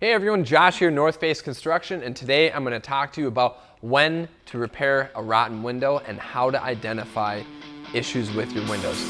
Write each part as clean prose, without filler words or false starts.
Hey everyone, Josh here, Northface Construction, and today I'm going to talk to you about when to repair a rotten window and how to identify issues with your windows.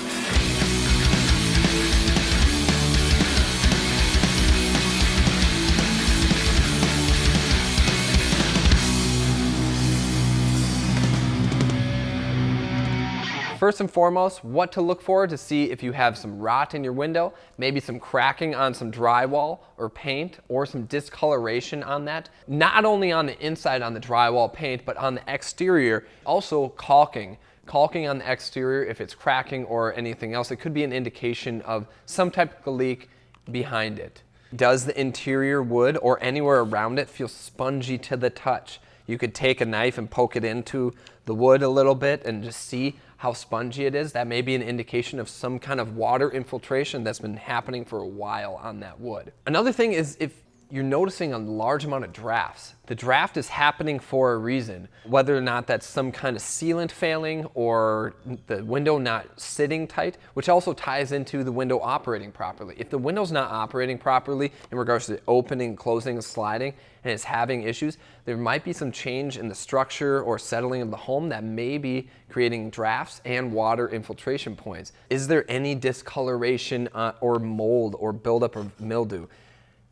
First and foremost, what to look for to see if you have some rot in your window, maybe some cracking on some drywall or paint, or some discoloration on that. Not only on the inside on the drywall paint, but on the exterior, also caulking. Caulking on the exterior, if it's cracking or anything else, it could be an indication of some type of leak behind it. Does the interior wood or anywhere around it feel spongy to the touch? You could take a knife and poke it into the wood a little bit and just see how spongy it is. That may be an indication of some kind of water infiltration that's been happening for a while on that wood. Another thing is if you're noticing a large amount of drafts. The draft is happening for a reason, whether or not that's some kind of sealant failing or the window not sitting tight, which also ties into the window operating properly. If the window's not operating properly in regards to opening, closing, and sliding, and it's having issues, there might be some change in the structure or settling of the home that may be creating drafts and water infiltration points. Is there any discoloration or mold or buildup of mildew?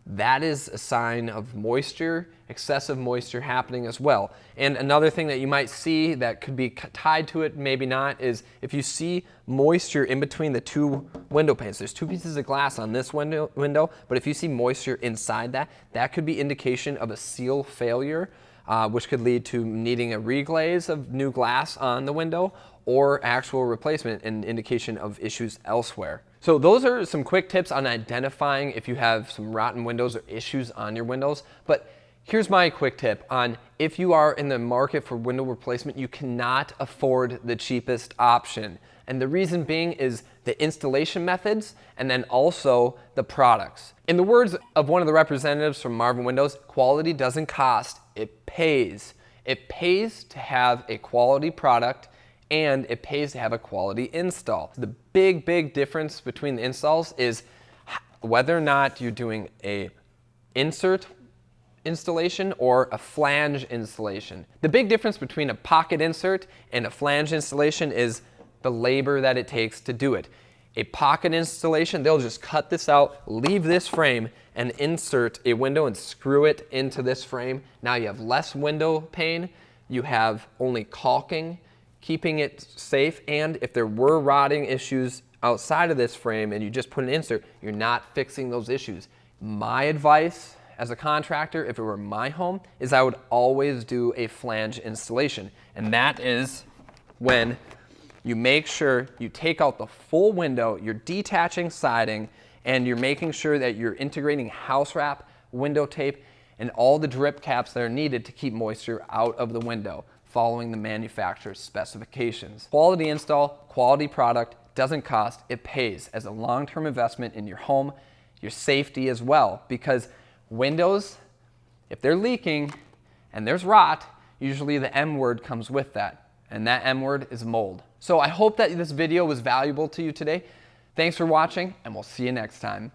That is a sign of moisture, excessive moisture happening as well. And another thing that you might see that could be tied to it, maybe not, is if you see moisture in between the two window panes. There's two pieces of glass on this window, but if you see moisture inside that, that could be indication of a seal failure, which could lead to needing a reglaze of new glass on the window or actual replacement, an indication of issues elsewhere. So those are some quick tips on identifying if you have some rotten windows or issues on your windows. But here's my quick tip on if you are in the market for window replacement, you cannot afford the cheapest option. And the reason being is the installation methods and then also the products. In the words of one of the representatives from Marvin Windows, quality doesn't cost, it pays. It pays to have a quality product and it pays to have a quality install. The big difference between the installs is whether or not you're doing a insert installation or a flange installation. The big difference between a pocket insert and a flange installation is the labor that it takes to do it. A pocket installation, they'll just cut this out, leave this frame, and insert a window and screw it into this frame. Now you have less window pane, you have only caulking, keeping it safe, and if there were rotting issues outside of this frame and you just put an insert, you're not fixing those issues. My advice as a contractor, if it were my home, is I would always do a flange installation. And that is when you make sure you take out the full window, you're detaching siding, and you're making sure that you're integrating house wrap, window tape, and all the drip caps that are needed to keep moisture out of the window, following the manufacturer's specifications. Quality install, quality product, doesn't cost, it pays as a long-term investment in your home, your safety as well, because windows, if they're leaking and there's rot, usually the M word comes with that, and that M word is mold. So I hope that this video was valuable to you today. Thanks for watching, and we'll see you next time.